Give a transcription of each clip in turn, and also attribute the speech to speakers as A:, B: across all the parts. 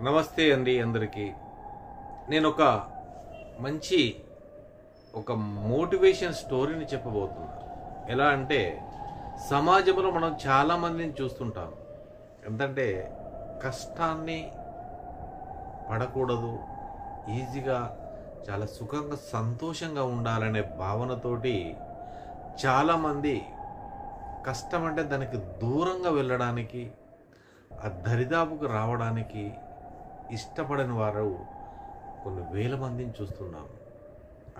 A: నమస్తే అండి అందరికీ. నేను మంచి ఒక మోటివేషన్ స్టోరీని చెప్పబోతున్నా. ఎలా అంటే సమాజంలో మనం చాలా మందిని చూస్తుంటాం. ఎంతంటే కష్టాన్ని పడకూడదు, ఈజీగా చాలా సుఖంగా సంతోషంగా ఉండాలనే భావనతోటి చాలామంది కష్టం అంటే దానికి దూరంగా వెళ్ళడానికి, ఆ దరిదాపుకు రావడానికి ఇష్టపడని వారు కొన్ని వేల మందిని చూస్తున్నాము.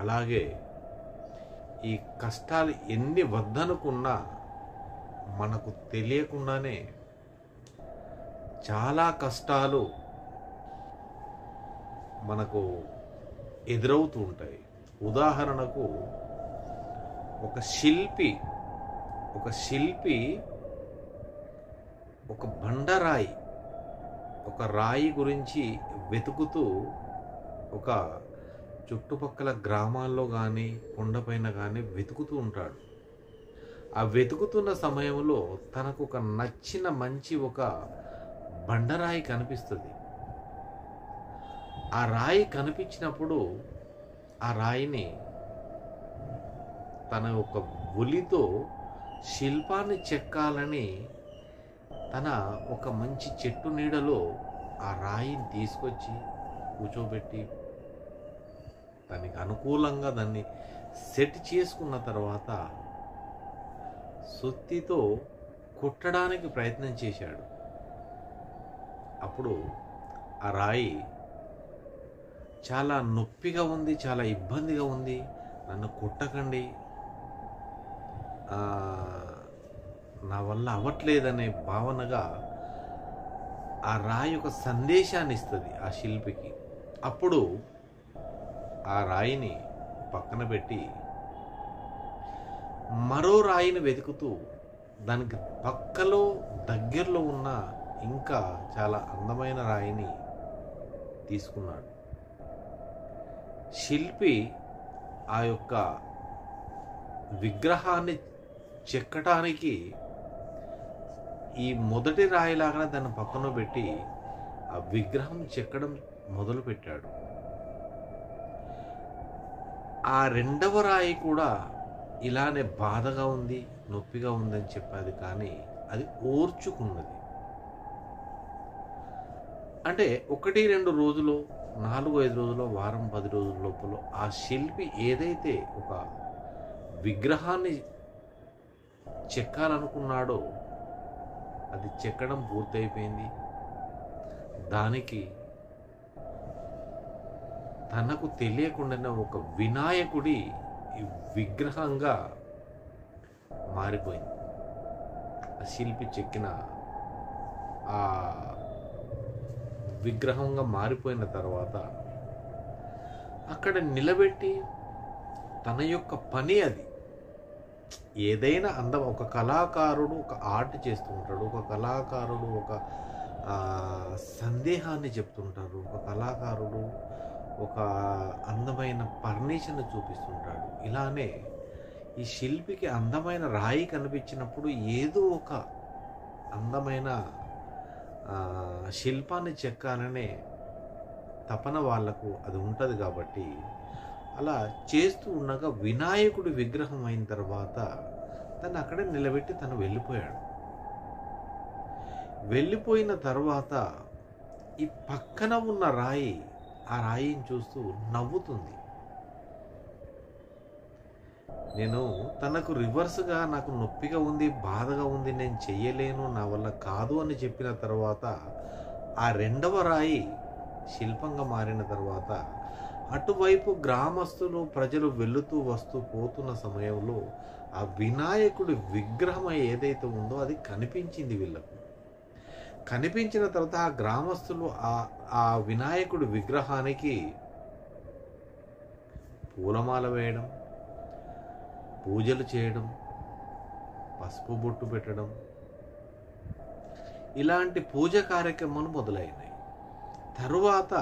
A: అలాగే ఈ కష్టాలు ఎన్ని వద్దనుకున్నా మనకు తెలియకుండానే చాలా కష్టాలు మనకు ఎదురవుతూ ఉంటాయి. ఉదాహరణకు ఒక శిల్పి ఒక బండరాయి, ఒక రాయి గురించి వెతుకుతూ ఒక చుట్టుపక్కల గ్రామాల్లో కానీ కొండపైన కానీ వెతుకుతూ ఉంటాడు. ఆ వెతుకుతున్న సమయంలో తనకు ఒక నచ్చిన మంచి ఒక బండరాయి కనిపిస్తుంది. ఆ రాయి కనిపించినప్పుడు ఆ రాయిని తన ఒక ఉలితో శిల్పాన్ని చెక్కాలని తన ఒక మంచి చెట్టు నీడలో ఆ రాయిని తీసుకొచ్చి కూర్చోబెట్టి దానికి అనుకూలంగా దాన్ని సెట్ చేసుకున్న తర్వాత సుత్తితో కొట్టడానికి ప్రయత్నం చేశాడు. అప్పుడు ఆ రాయి చాలా నొప్పిగా ఉంది, చాలా ఇబ్బందిగా ఉంది, నన్ను కొట్టకండి, నా వల్ల అవ్వట్లేదనే భావనగా ఆ రాయి ఒక సందేశాన్ని ఇస్తుంది ఆ శిల్పికి. అప్పుడు ఆ రాయిని పక్కన పెట్టి మరో రాయిని వెతుకుతూ దానికి పక్కలో దగ్గరలో ఉన్న ఇంకా చాలా అందమైన రాయిని తీసుకున్నాడు. శిల్పి ఆ యొక్క విగ్రహాన్ని చెక్కటానికి ఈ మొదటి రాయిలాగానే దాన్ని పక్కన పెట్టి ఆ విగ్రహం చెక్కడం మొదలుపెట్టాడు. ఆ రెండవ రాయి కూడా ఇలానే బాధగా ఉంది, నొప్పిగా ఉందని చెప్పాది, కానీ అది ఓర్చుకున్నది. అంటే 1-2 రోజులు, 4-5 రోజులు, వారం 10 రోజుల లోపల ఆ శిల్పి ఏదైతే ఒక విగ్రహాన్ని చెక్కాలనుకున్నాడో అది చెక్కడం పూర్తయిపోయింది. దానికి తనకు తెలియకుండానే ఒక వినాయకుడి విగ్రహంగా మారిపోయింది. ఆ శిల్పి చెక్కిన ఆ విగ్రహంగా మారిపోయిన తర్వాత అక్కడ నిలబెట్టి తన యొక్క పని అది ఏదైనా అందం. ఒక కళాకారుడు ఒక ఆర్ట్ చేస్తూ ఉంటాడు, ఒక కళాకారుడు ఒక సందేహాన్ని చెప్తుంటారు, ఒక కళాకారుడు ఒక అందమైన ఫర్నిచర్ని చూపిస్తుంటాడు. ఇలానే ఈ శిల్పికి అందమైన రాయి కనిపించినప్పుడు ఏదో ఒక అందమైన శిల్పాన్ని చెక్కాలనే తపన వాళ్లకు అది ఉంటుంది. కాబట్టి అలా చేస్తూ ఉండగా వినాయకుడి విగ్రహం అయిన తర్వాత తను అక్కడే నిలబెట్టి తను వెళ్ళిపోయాడు. వెళ్ళిపోయిన తర్వాత ఈ పక్కన ఉన్న రాయి ఆ రాయిని చూస్తూ నవ్వుతుంది. నేను తనకు రివర్స్గా నాకు నొప్పిగా ఉంది, బాధగా ఉంది, నేను చెయ్యలేను, నా వల్ల కాదు అని చెప్పిన తర్వాత ఆ రెండవ రాయి శిల్పంగా మారిన తర్వాత అటువైపు గ్రామస్తులు ప్రజలు వెళుతూ వస్తూ పోతున్న సమయంలో ఆ వినాయకుడి విగ్రహం ఏదైతే ఉందో అది కనిపించింది వీళ్ళకు. కనిపించిన తర్వాత ఆ గ్రామస్తులు ఆ వినాయకుడి విగ్రహానికి పూలమాల వేయడం, పూజలు చేయడం, పసుపు బొట్టు పెట్టడం, ఇలాంటి పూజ కార్యక్రమాలు మొదలైనాయి. తరువాత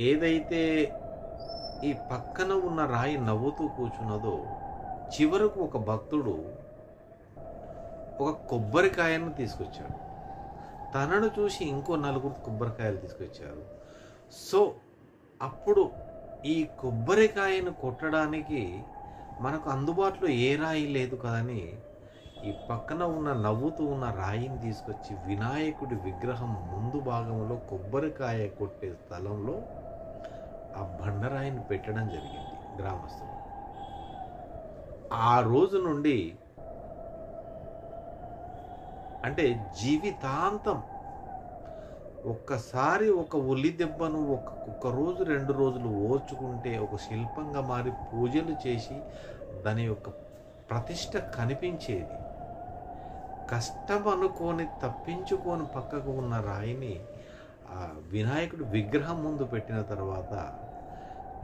A: ఏదైతే ఈ పక్కన ఉన్న రాయి నవ్వుతూ కూర్చున్నదో చివరకు ఒక భక్తుడు ఒక కొబ్బరికాయను తీసుకొచ్చాడు. తనను చూసి ఇంకో నలుగురు కొబ్బరికాయలు తీసుకొచ్చారు. సో అప్పుడు ఈ కొబ్బరికాయను కొట్టడానికి మనకు అందుబాటులో ఏ రాయి లేదు కదని ఈ పక్కన ఉన్న నవ్వుతూ ఉన్న రాయిని తీసుకొచ్చి వినాయకుడి విగ్రహం ముందు భాగంలో కొబ్బరికాయ కొట్టే స్థలంలో ఆ బండరాయిని పెట్టడం జరిగింది గ్రామస్తులు. ఆ రోజు నుండి అంటే జీవితాంతం ఒక్కసారి ఒక ఉల్లి దెబ్బను ఒక్క రోజు 2 రోజులు ఓర్చుకుంటే ఒక శిల్పంగా మారి పూజలు చేసి దాని యొక్క ప్రతిష్ట కనిపించేది. కష్టం అనుకొని తప్పించుకొని పక్కకు ఉన్న రాయిని ఆ వినాయకుడి విగ్రహం ముందు పెట్టిన తర్వాత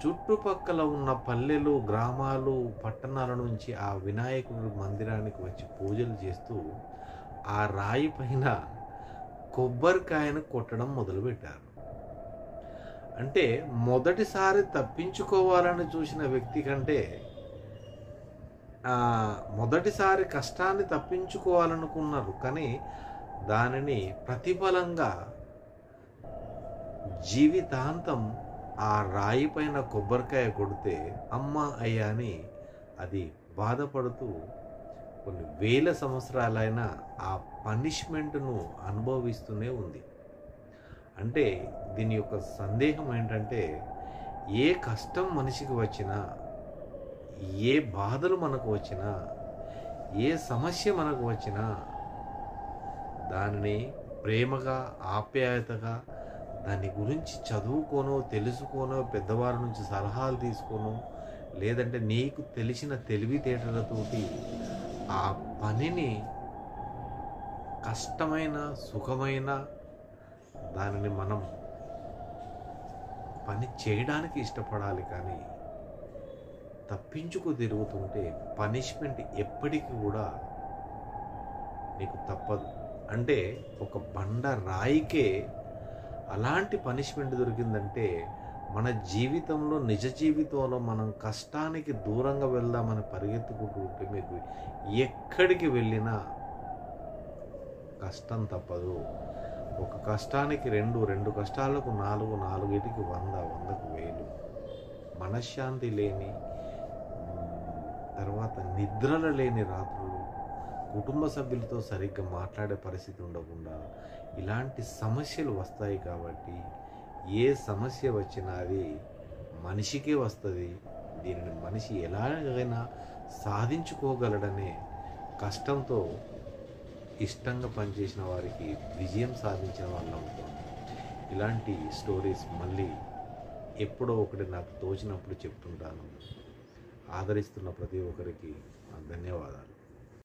A: చుట్టుపక్కల ఉన్న పల్లెలు, గ్రామాలు, పట్టణాల నుంచి ఆ వినాయకుడి మందిరానికి వచ్చి పూజలు చేస్తూ ఆ రాయి పైన కొబ్బరికాయను కొట్టడం మొదలుపెట్టారు. అంటే మొదటిసారి తప్పించుకోవాలని చూసిన వ్యక్తి కంటే మొదటిసారి కష్టాన్ని తప్పించుకోవాలనుకున్నారు, కానీ దానిని ప్రతిఫలంగా జీవితాంతం ఆ రాయి పైన కొబ్బరికాయ కొడితే అమ్మ అయ్యా అని అది బాధపడుతూ కొన్ని వేల సంవత్సరాలైనా ఆ పనిష్మెంట్ను అనుభవిస్తూనే ఉంది. అంటే దీని యొక్క సందేహం ఏంటంటే, ఏ కష్టం మనిషికి వచ్చినా, ఏ బాధలు మనకు వచ్చినా, ఏ సమస్య మనకు వచ్చినా దానిని ప్రేమగా, ఆప్యాయతగా దాని గురించి చదువుకోనో, తెలుసుకోనో, పెద్దవారి నుంచి సలహాలు తీసుకోనో, లేదంటే నీకు తెలిసిన తెలివితేటలతోటి ఆ పనిని కష్టమైన, సుఖమైన దానిని మనం పని చేయడానికి ఇష్టపడాలి. కానీ తప్పించుకు తిరుగుతుంటే పనిష్మెంట్ ఎప్పటికీ కూడా నీకు తప్పదు. అంటే ఒక బండ రాయికే అలాంటి పనిష్మెంట్ దొరికిందంటే మన జీవితంలో, నిజ జీవితంలో మనం కష్టానికి దూరంగా వెళ్దామని పరిగెత్తుకుంటూ ఉంటే మీకు ఎక్కడికి వెళ్ళినా కష్టం తప్పదు. ఒక కష్టానికి 2 కష్టాలకు 4, 4టికి 100, 100కు 1000. మనశ్శాంతి లేని, తర్వాత నిద్రలు లేని రాత్రులు, కుటుంబ సభ్యులతో సరిగ్గా మాట్లాడే పరిస్థితి ఉండకుండా ఇలాంటి సమస్యలు వస్తాయి. కాబట్టి ఏ సమస్య వచ్చినా అది మనిషికే వస్తుంది. దీనిని మనిషి ఎలాగైనా సాధించుకోగలడనే కష్టంతో ఇష్టంగా పనిచేసిన వారికి విజయం సాధించిన వాళ్ళు అవుతాం. ఇలాంటి స్టోరీస్ మళ్ళీ ఎప్పుడో ఒకటి నాకు తోచినప్పుడు చెప్తుంటాను. ఆదరిస్తున్న ప్రతి ఒక్కరికి ధన్యవాదాలు.